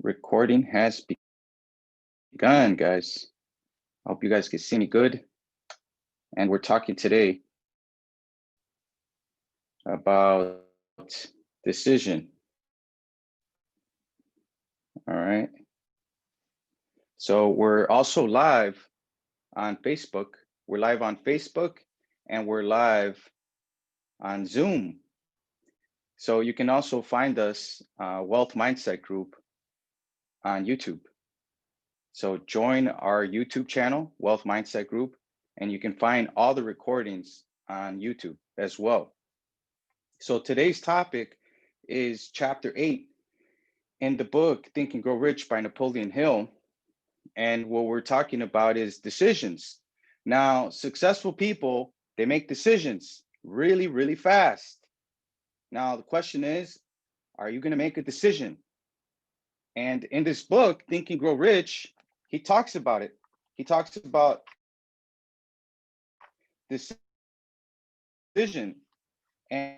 Recording has begun, guys. I hope you guys can see me good. And we're talking today about decision. All right. So we're also live on Facebook. We're live on Facebook and we're live on Zoom. So you can also find us, Wealth Mindset Group, on YouTube. So join our YouTube channel, Wealth Mindset Group, and you can find all the recordings on YouTube as well. So today's topic is chapter 8 in the book Think and Grow Rich by Napoleon Hill. And what we're talking about is decisions. Now, successful people, they make decisions really, really fast. Now, the question is, are you going to make a decision? And in this book, Think and Grow Rich, he talks about it. He talks about decision and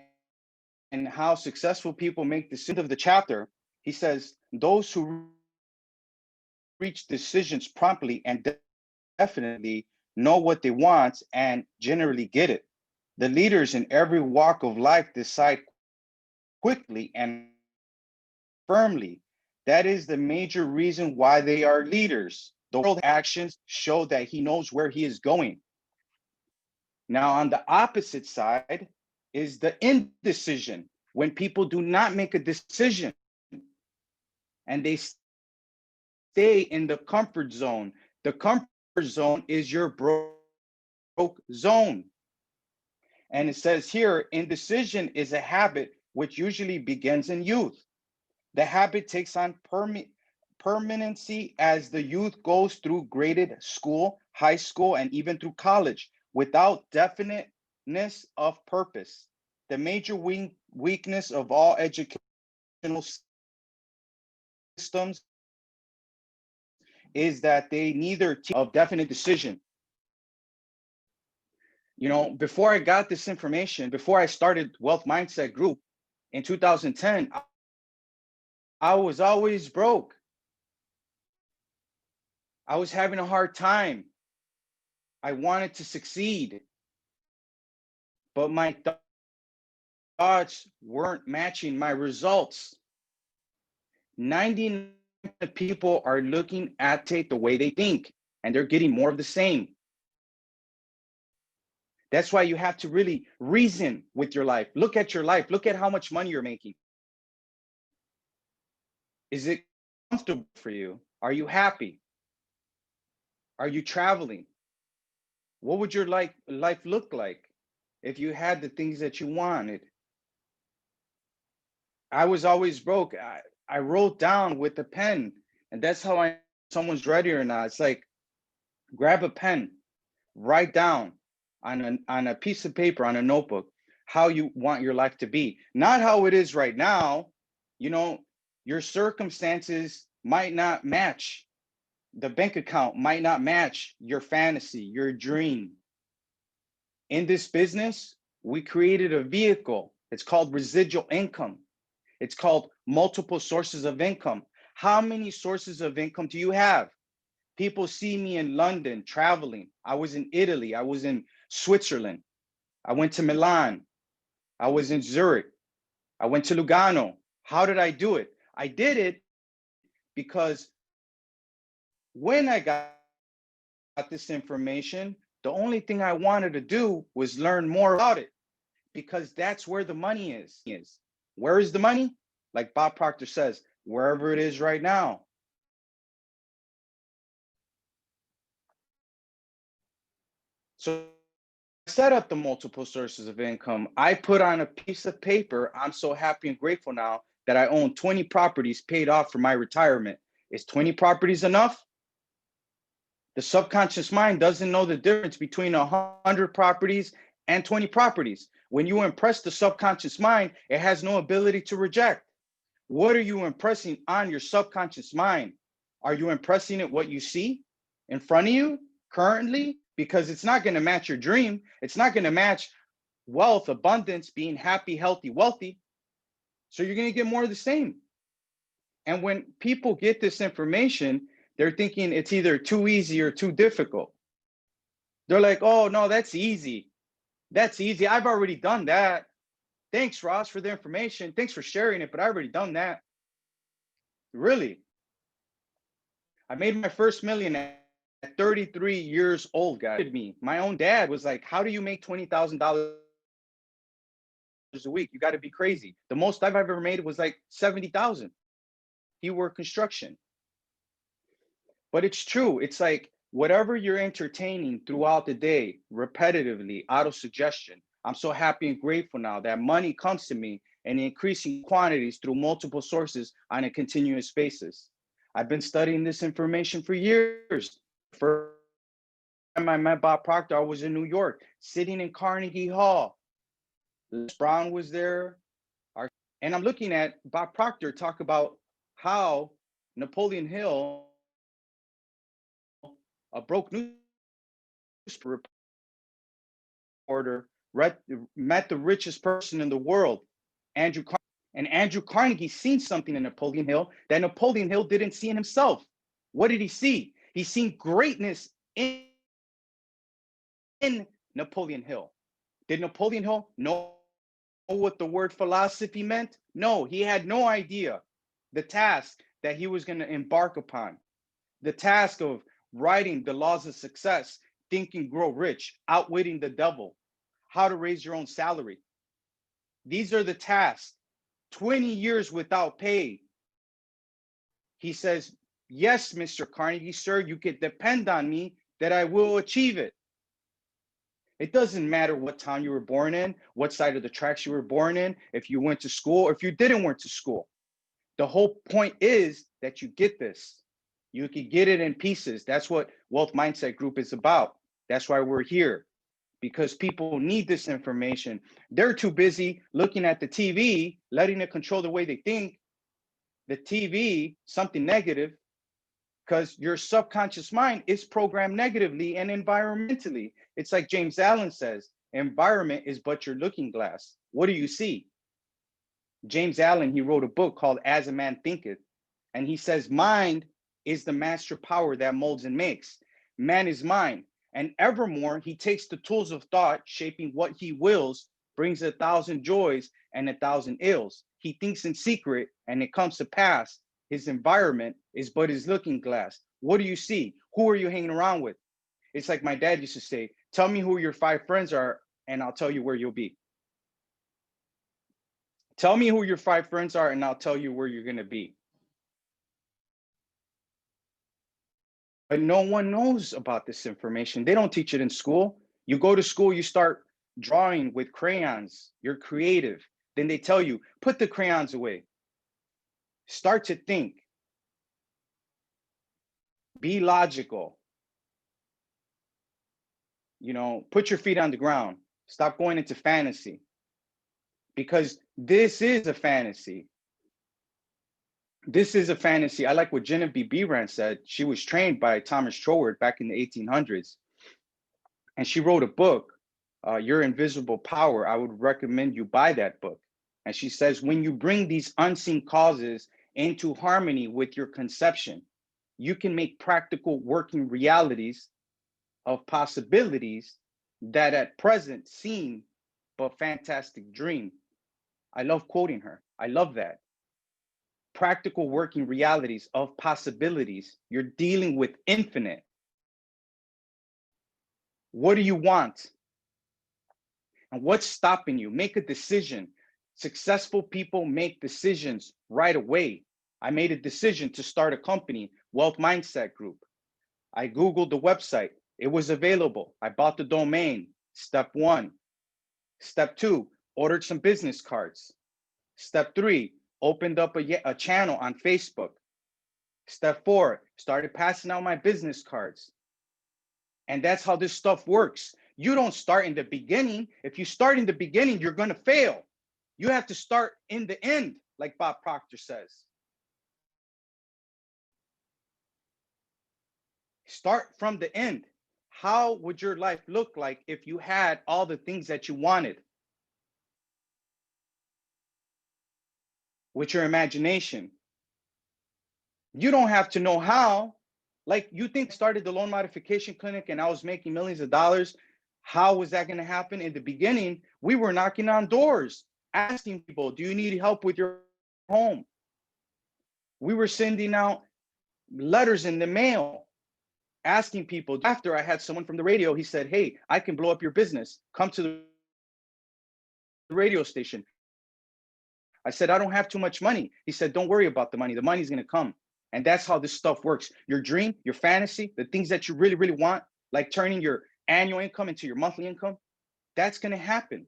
how successful people make decisions. At the end of the chapter, he says, those who reach decisions promptly and definitely know what they want and generally get it. The leaders in every walk of life decide quickly and firmly. That is the major reason why they are leaders. The world actions show that he knows where he is going. Now, on the opposite side is the indecision, when people do not make a decision and they stay in the comfort zone. The comfort zone is your broke zone. And it says here, indecision is a habit which usually begins in youth. The habit takes on permanency as the youth goes through graded school, high school, and even through college without definiteness of purpose. The major weakness of all educational systems is that they neither teach of definite decision. You know, before I got this information, before I started Wealth Mindset Group in 2010, I was always broke. I was having a hard time. I wanted to succeed, but my thoughts weren't matching my results. 99% of people are looking at it the way they think, and they're getting more of the same. That's why you have to really reason with your life. Look at your life. Look at how much money you're making. Is it comfortable for you? Are you happy? Are you traveling? What would your life look like if you had the things that you wanted? I was always broke. I wrote down with a pen, and that's how I know someone's ready or not. It's like, grab a pen, write down on a piece of paper, on a notebook, how you want your life to be. Not how it is right now. You know, your circumstances might not match. The bank account might not match your fantasy, your dream. In this business, we created a vehicle. It's called residual income. It's called multiple sources of income. How many sources of income do you have? People see me in London traveling. I was in Italy. I was in Switzerland. I went to Milan. I was in Zurich. I went to Lugano. How did I do it? I did it because when I got this information, the only thing I wanted to do was learn more about it, because that's where the money is. Where is the money? Like Bob Proctor says, wherever it is right now. So I set up the multiple sources of income. I put on a piece of paper, I'm so happy and grateful now that I own 20 properties paid off for my retirement. Is 20 properties enough? The subconscious mind doesn't know the difference between 100 properties and 20 properties. When you impress the subconscious mind, it has no ability to reject. What are you impressing on your subconscious mind? Are you impressing it what you see in front of you currently? Because it's not going to match your dream. It's not going to match wealth, abundance, being happy, healthy, wealthy. So you're going to get more of the same. And when people get this information, they're thinking it's either too easy or too difficult. They're like, oh, no, that's easy. That's easy. I've already done that. Thanks, Ross, for the information. Thanks for sharing it, but I've already done that. Really? I made my first million at 33 years old, guys. Me, my own dad was like, how do you make $20,000 a week? You got to be crazy. The most I've ever made was like 70,000. He worked construction. But it's true. It's like whatever you're entertaining throughout the day, repetitively, auto suggestion. I'm so happy and grateful now that money comes to me in increasing quantities through multiple sources on a continuous basis. I've been studying this information for years. First time I met Bob Proctor, I was in New York, sitting in Carnegie Hall. Les Brown was there. And I'm looking at Bob Proctor talk about how Napoleon Hill, a broke newspaper reporter, met the richest person in the world, Andrew Carnegie. And Andrew Carnegie seen something in Napoleon Hill that Napoleon Hill didn't see in himself. What did he see? He seen greatness in Napoleon Hill. Did Napoleon Hill know what the word philosophy meant? No, he had no idea the task that he was going to embark upon. The task of writing the laws of success, think and grow rich, outwitting the devil, how to raise your own salary. These are the tasks. 20 years without pay. He says, yes, Mr. Carnegie, sir, you can depend on me that I will achieve it. It doesn't matter what town you were born in, what side of the tracks you were born in, if you went to school or if you didn't went to school. The whole point is that you get this. You can get it in pieces. That's what Wealth Mindset Group is about. That's why we're here, because people need this information. They're too busy looking at the TV, letting it control the way they think. The TV, something negative, because your subconscious mind is programmed negatively and environmentally. It's like James Allen says, environment is but your looking glass. What do you see? James Allen, he wrote a book called As a Man Thinketh, and he says mind is the master power that molds and makes. Man is mind, and evermore he takes the tools of thought, shaping what he wills, brings 1,000 joys and 1,000 ills. He thinks in secret, and it comes to pass. His environment is but his looking glass. What do you see? Who are you hanging around with? It's like my dad used to say, tell me who your 5 friends are, and I'll tell you where you'll be. Tell me who your 5 friends are, and I'll tell you where you're going to be. But no one knows about this information. They don't teach it in school. You go to school, you start drawing with crayons. You're creative. Then they tell you, put the crayons away. Start to think. Be logical. Put your feet on the ground. Stop going into fantasy. Because this is a fantasy. This is a fantasy. I like what Genevieve Behrend said. She was trained by Thomas Troward back in the 1800s. And she wrote a book, Your Invisible Power. I would recommend you buy that book. And she says, when you bring these unseen causes into harmony with your conception, you can make practical working realities of possibilities that at present seem but fantastic dream. I love quoting her. I love that. Practical working realities of possibilities. You're dealing with infinite. What do you want? And what's stopping you? Make a decision. Successful people make decisions right away. I made a decision to start a company, Wealth Mindset Group. I Googled the website. It was available. I bought the domain. Step 1. Step 2, ordered some business cards. Step 3, opened up a channel on Facebook. Step 4, started passing out my business cards. And that's how this stuff works. You don't start in the beginning. If you start in the beginning, you're going to fail. You have to start in the end, like Bob Proctor says. Start from the end. How would your life look like if you had all the things that you wanted? With your imagination. You don't have to know how. Like, you think I started the loan modification clinic and I was making millions of dollars. How was that going to happen? In the beginning, we were knocking on doors, asking people, do you need help with your home? We were sending out letters in the mail, asking people. After I had someone from the radio, he said, hey, I can blow up your business. Come to the radio station. I said, I don't have too much money. He said, don't worry about the money. The money's going to come. And that's how this stuff works. Your dream, your fantasy, the things that you really, really want, like turning your annual income into your monthly income, that's going to happen.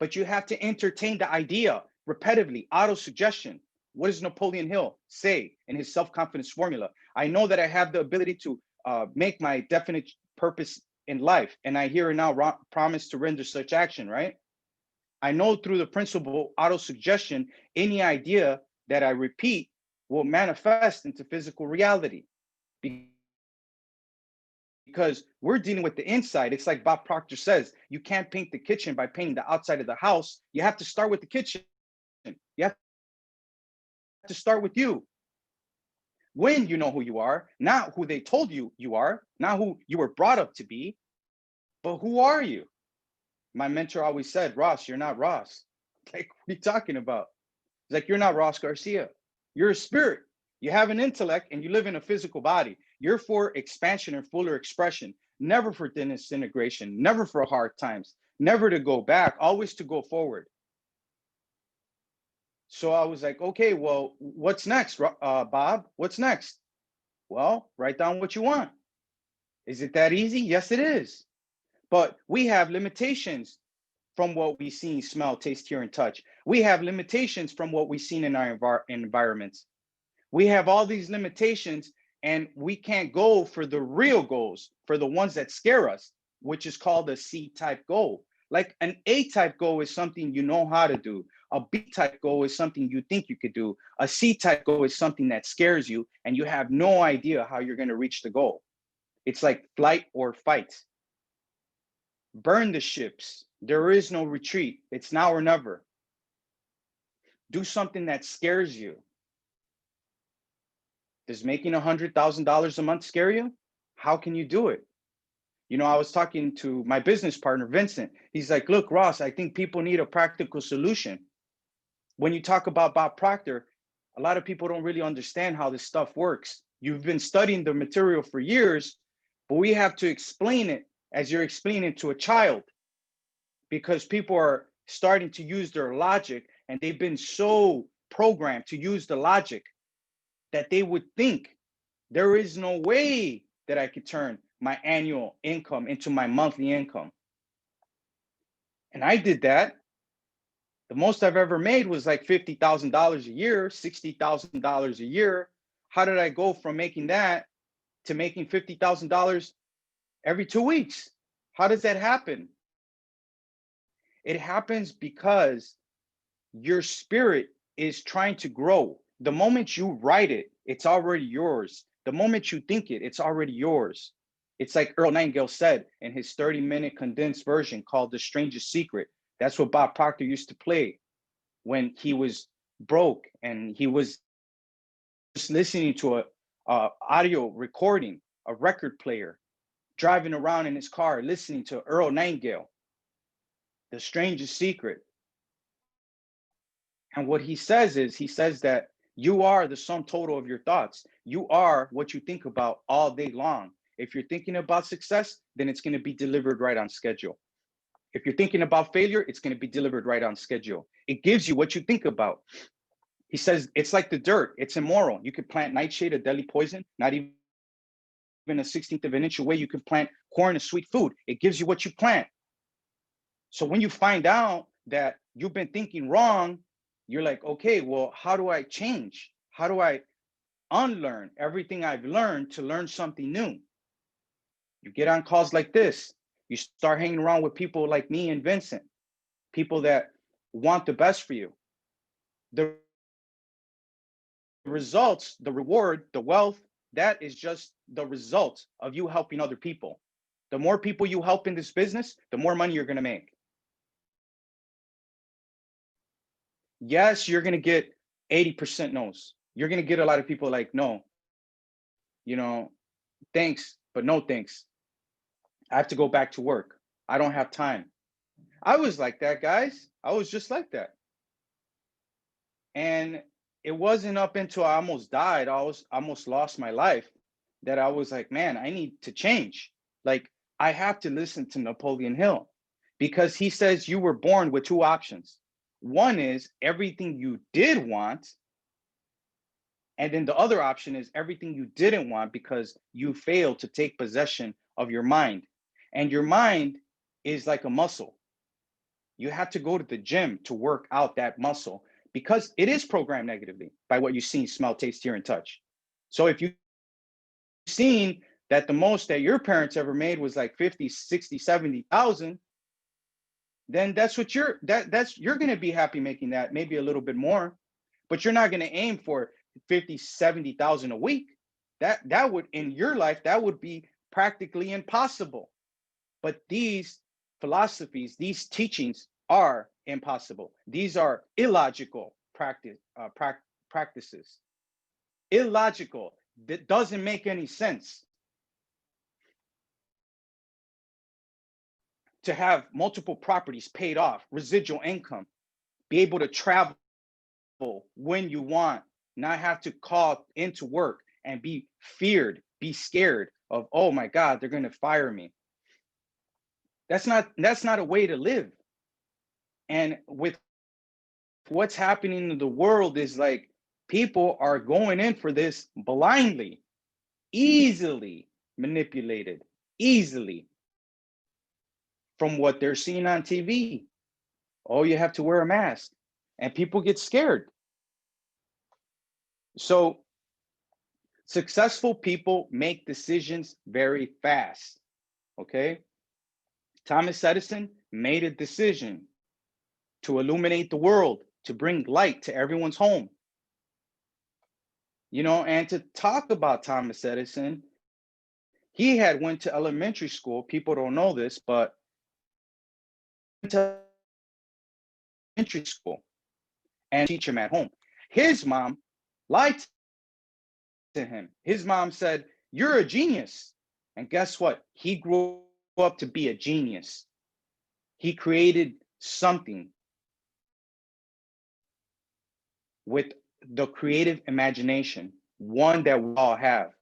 But you have to entertain the idea repetitively, auto-suggestion. What does Napoleon Hill say in his self-confidence formula? I know that I have the ability to make my definite purpose in life, and I here and now promise to render such action, right? I know through the principle auto-suggestion, any idea that I repeat will manifest into physical reality. Because we're dealing with the inside. It's like Bob Proctor says, you can't paint the kitchen by painting the outside of the house. You have to start with the kitchen. You have to start with you. When you know who you are, not who they told you you are, not who you were brought up to be, but who are you? My mentor always said, Ross, you're not Ross. Like, what are you talking about? He's like, you're not Ross Garcia. You're a spirit. You have an intellect and you live in a physical body. You're for expansion and fuller expression, never for disintegration, never for hard times, never to go back, always to go forward. So I was like, okay, well, what's next, Bob? What's next? Well, write down what you want. Is it that easy? Yes, it is. But we have limitations from what we see, smell, taste, hear, and touch. We have limitations from what we've seen in our environments. We have all these limitations, and we can't go for the real goals, for the ones that scare us, which is called a C-type goal. Like an A-type goal is something you know how to do. A B-type goal is something you think you could do. A C-type goal is something that scares you, and you have no idea how you're going to reach the goal. It's like flight or fight. Burn the ships. There is no retreat. It's now or never. Do something that scares you. Does making $100,000 a month scare you? How can you do it? You know, I was talking to my business partner, Vincent. He's like, look, Ross, I think people need a practical solution. When you talk about Bob Proctor, a lot of people don't really understand how this stuff works. You've been studying the material for years, but we have to explain it as you're explaining it to a child, because people are starting to use their logic, and they've been so programmed to use the logic that they would think there is no way that I could turn my annual income into my monthly income. And I did that. The most I've ever made was like $50,000 a year, $60,000 a year. How did I go from making that to making $50,000 every 2 weeks? How does that happen? It happens because your spirit is trying to grow. The moment you write it, it's already yours. The moment you think it, it's already yours. It's like Earl Nightingale said in his 30-minute condensed version called The Strangest Secret. That's what Bob Proctor used to play when he was broke and he was just listening to a audio recording, a record player, driving around in his car, listening to Earl Nightingale, The Strangest Secret. And what he says is, he says that you are the sum total of your thoughts. You are what you think about all day long. If you're thinking about success, then it's going to be delivered right on schedule. If you're thinking about failure, it's going to be delivered right on schedule. It gives you what you think about. He says it's like the dirt. It's immoral. You could plant nightshade, a deadly poison, not even a 16th of an inch away. You can plant corn, a sweet food. It gives you what you plant. So when you find out that you've been thinking wrong, you're like, okay, well, how do I change? How do I unlearn everything I've learned to learn something new? You get on calls like this. You start hanging around with people like me and Vincent, people that want the best for you. The results, the reward, the wealth, that is just the result of you helping other people. The more people you help in this business, the more money you're going to make. Yes, you're going to get 80% no's. You're going to get a lot of people like, no, you know, thanks, but no thanks. I have to go back to work. I don't have time. I was like that, guys. I was just like that. And it wasn't up until I almost died, almost lost my life, that I was like, man, I need to change. Like, I have to listen to Napoleon Hill, because he says you were born with two options. One is everything you did want, and then the other option is everything you didn't want because you failed to take possession of your mind. And your mind is like a muscle. You have to go to the gym to work out that muscle, because it is programmed negatively by what you see, smell, taste, hear, and touch. So if you've seen that the most that your parents ever made was like 50, 60, 70,000, then that's what you're going to be happy making that, maybe a little bit more, but you're not going to aim for 50, 70,000 a week. That would, in your life, that would be practically impossible. But these philosophies, these teachings are impossible. These are illogical practices. Illogical. That doesn't make any sense. To have multiple properties paid off, residual income, be able to travel when you want, not have to call into work and be feared, be scared of, oh my God, they're going to fire me. That's not a way to live. And with what's happening in the world is like, people are going in for this blindly, easily manipulated, easily, from what they're seeing on TV. Oh, you have to wear a mask, and people get scared. So successful people make decisions very fast. Okay. Thomas Edison made a decision to illuminate the world, to bring light to everyone's home. And to talk about Thomas Edison, he had went to elementary school. People don't know this, but went to elementary school and teach him at home. His mom lied to him. His mom said, "You're a genius." And guess what? He grew up to be a genius. He created something with the creative imagination, one that we all have.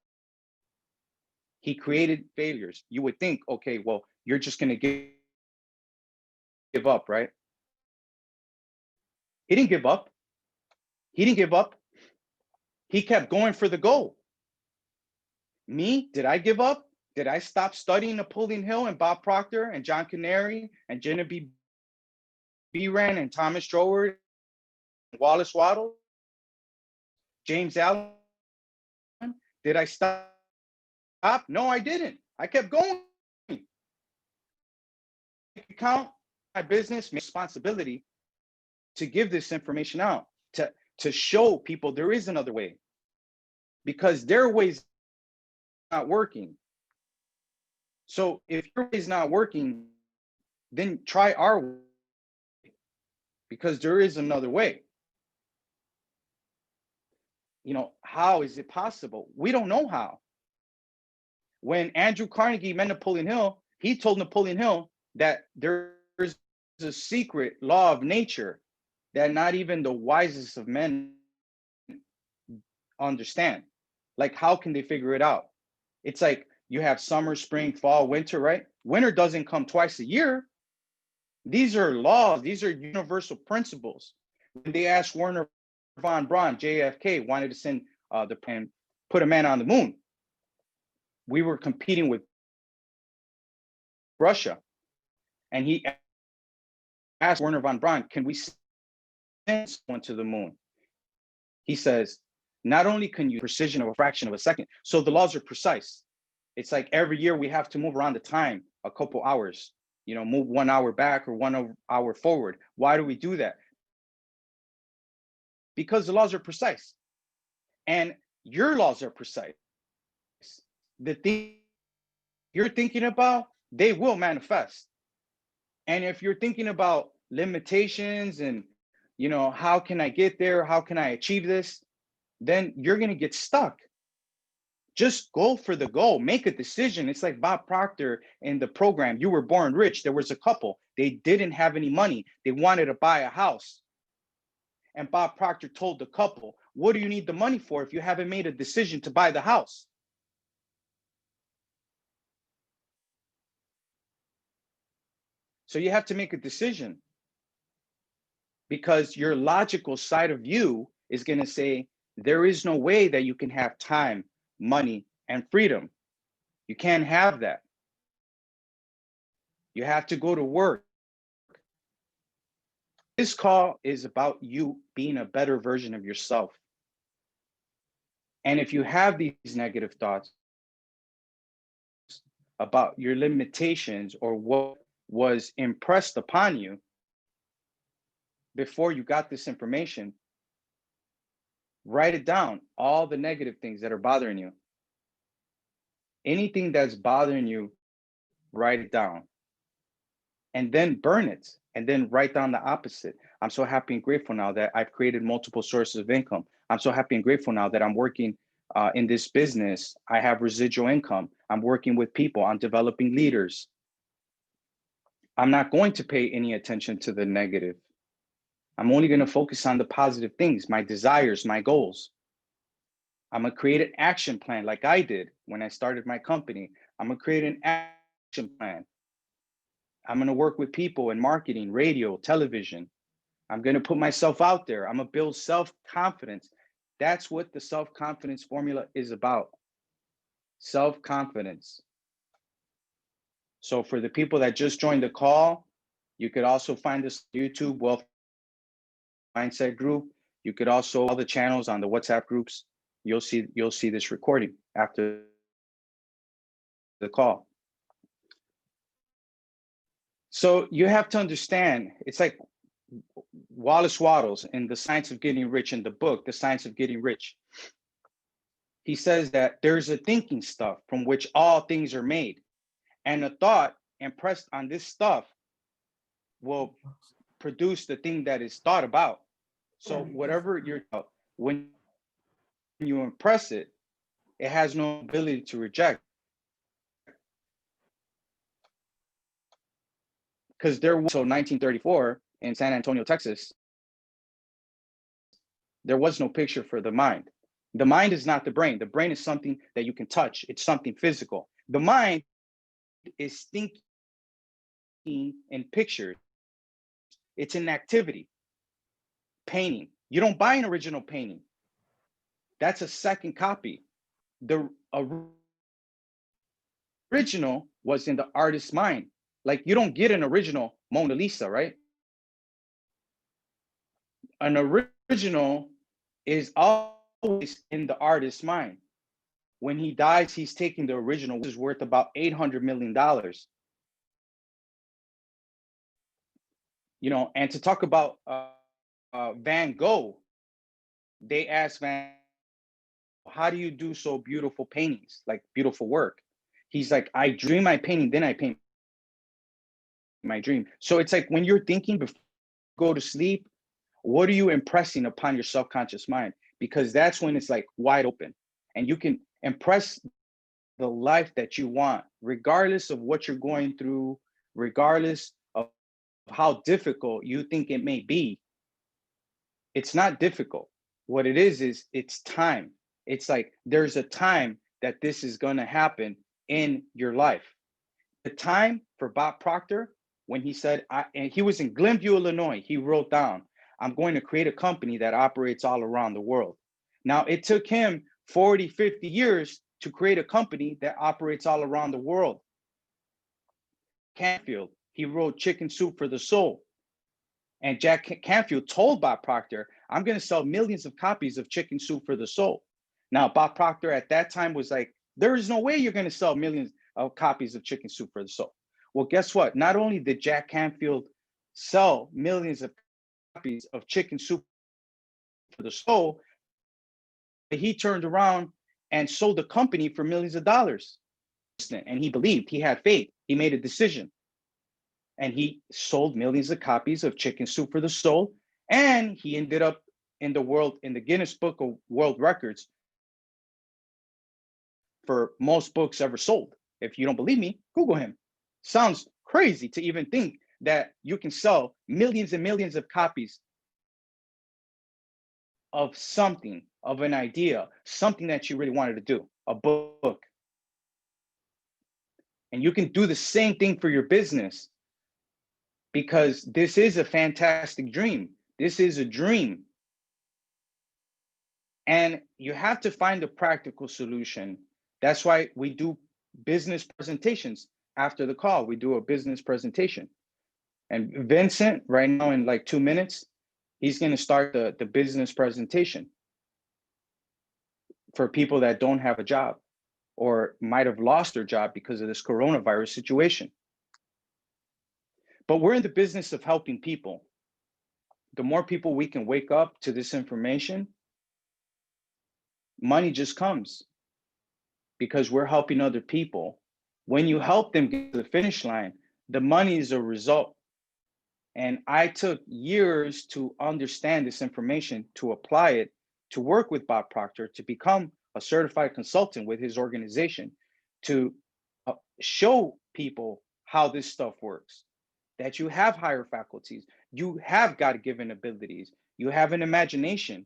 He created failures. You would think, okay, well, you're just going to give up, right? He didn't give up. He didn't give up. He kept going for the goal. Me, did I give up? Did I stop studying Napoleon Hill and Bob Proctor and John Canary and Genevieve Behrend and Thomas Troward, Wallace Waddle, James Allen? Did I stop? No, I didn't. I kept going. Count my business, my responsibility to give this information out, to show people there is another way, because their way's not working. So if your way is not working, then try our way, because there is another way. How is it possible? We don't know how. When Andrew Carnegie met Napoleon Hill, he told Napoleon Hill that there's a secret law of nature that not even the wisest of men understand. Like, how can they figure it out? It's like you have summer, spring, fall, winter, right? Winter doesn't come twice a year. These are laws. These are universal principles. When they asked Werner von Braun, JFK wanted to send and put a man on the moon. We were competing with Russia, and he asked Werner von Braun, "Can we send someone to the moon?" He says, "Not only can you precision of a fraction of a second." So the laws are precise. It's like every year we have to move around the time a couple hours, move 1 hour back or 1 hour forward. Why do we do that? Because the laws are precise, and your laws are precise. The thing you're thinking about, they will manifest. And if you're thinking about limitations and you know, how can I get there? How can I achieve this? Then you're going to get stuck. Just go for the goal, make a decision. It's like Bob Proctor in the program, You Were Born Rich. There was a couple, they didn't have any money. They wanted to buy a house. And Bob Proctor told the couple, what do you need the money for if you haven't made a decision to buy the house? So you have to make a decision, because your logical side of you is going to say, there is no way that you can have time, money, and freedom. You can't have that. You have to go to work. This call is about you being a better version of yourself. And if you have these negative thoughts about your limitations or what was impressed upon you before you got this information, write it down, all the negative things that are bothering you. Anything that's bothering you, write it down. And then burn it, and then write down the opposite. I'm so happy and grateful now that I've created multiple sources of income. I'm so happy and grateful now that I'm working in this business. I have residual income. I'm working with people. I'm developing leaders. I'm not going to pay any attention to the negative. I'm only going to focus on the positive things, my desires, my goals. I'm going to create an action plan like I did when I started my company. I'm going to create an action plan. I'm going to work with people in marketing, radio, television. I'm going to put myself out there. I'm going to build self-confidence. That's what the self-confidence formula is about. Self-confidence. So for the people that just joined the call, you could also find this on YouTube, Wealth Mindset Group. You could also all the channels on the WhatsApp groups. You'll see this recording after the call. So you have to understand, it's like Wallace Wattles in The Science of Getting Rich, in the book, The Science of Getting Rich. He says that there's a thinking stuff from which all things are made. And a thought impressed on this stuff will produce the thing that is thought about. So whatever you're, when you impress it, it has no ability to reject. Because there was, so 1934 in San Antonio, Texas, there was no picture for the mind. The mind is not the brain. The brain is something that you can touch. It's something physical. The mind is thinking in pictures. It's an activity. Painting. You don't buy an original painting. That's a second copy. The original was in the artist's mind. Like, you don't get an original Mona Lisa, right? An original is always in the artist's mind. When he dies, he's taking the original, which is worth about $800 million. You know, and to talk about Van Gogh, they asked Van, how do you do so beautiful paintings, like beautiful work? He's like, I dream my painting, then I paint my dream. So it's like when you're thinking before you go to sleep, what are you impressing upon your subconscious mind? Because that's when it's like wide open, and you can impress the life that you want, regardless of what you're going through, regardless of how difficult you think it may be. It's not difficult. What it is it's time. It's like there's a time that this is going to happen in your life. The time for Bob Proctor, when he said, and he was in Glenview, Illinois, he wrote down, I'm going to create a company that operates all around the world. Now, it took him 40, 50 years to create a company that operates all around the world. Canfield, he wrote Chicken Soup for the Soul. And Jack Canfield told Bob Proctor, I'm going to sell millions of copies of Chicken Soup for the Soul. Now, Bob Proctor at that time was like, there is no way you're going to sell millions of copies of Chicken Soup for the Soul. Well, guess what? Not only did Jack Canfield sell millions of copies of Chicken Soup for the Soul, but he turned around and sold the company for millions of dollars. And he believed, he had faith, he made a decision. And he sold millions of copies of Chicken Soup for the Soul. And he ended up in the Guinness Book of World Records for most books ever sold. If you don't believe me, Google him. Sounds crazy to even think that you can sell millions and millions of copies of something, of an idea, something that you really wanted to do, a book. And you can do the same thing for your business, because this is a fantastic dream. This is a dream. And you have to find a practical solution. That's why we do business presentations. After the call, we do a business presentation. And Vincent, right now in like 2 minutes, he's going to start the business presentation for people that don't have a job or might have lost their job because of this coronavirus situation. But we're in the business of helping people. The more people we can wake up to this information, money just comes, because we're helping other people. When you help them get to the finish line, the money is a result. And I took years to understand this information, to apply it, to work with Bob Proctor, to become a certified consultant with his organization, to show people how this stuff works, that you have higher faculties, you have God-given abilities, you have an imagination,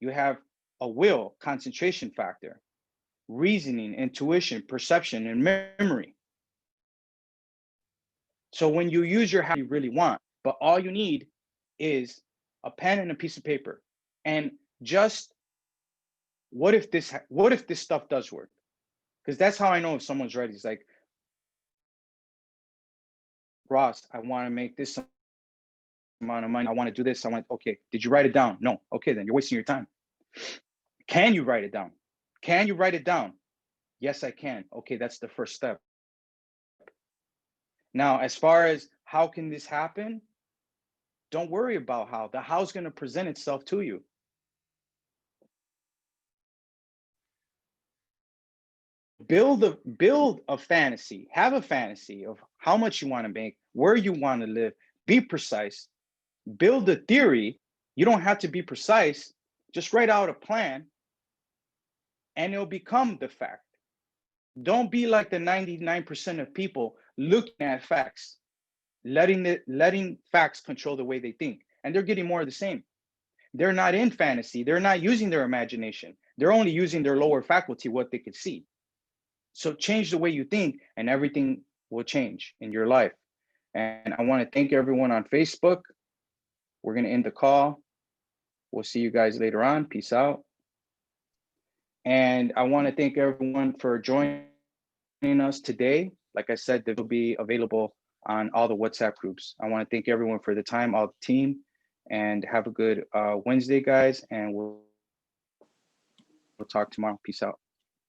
you have a will, concentration factor, reasoning, intuition, perception, and memory. So when you use your how you really want, but all you need is a pen and a piece of paper. And just what if this stuff does work? Because that's how I know if someone's ready. It's like, Ross, I want to make this amount of money. I want to do this. I want, okay, did you write it down? No. Okay, then you're wasting your time. Can you write it down? Can you write it down? Yes, I can. Okay, that's the first step. Now, as far as how can this happen, don't worry about how. The how's going to present itself to you. Build a fantasy. Have a fantasy of how much you want to make, where you want to live. Be precise. Build a theory. You don't have to be precise. Just write out a plan, and it'll become the fact. Don't be like the 99% of people looking at facts, letting facts control the way they think, and they're getting more of the same. They're not in fantasy. They're not using their imagination. They're only using their lower faculty, what they could see. So change the way you think, and everything will change in your life. And I want to thank everyone on Facebook. We're going to end the call. We'll see you guys later on. Peace out. And I want to thank everyone for joining us today. Like I said, they will be available on all the WhatsApp groups. I want to thank everyone for the time, all the team, and have a good Wednesday, guys. And we'll talk tomorrow. Peace out.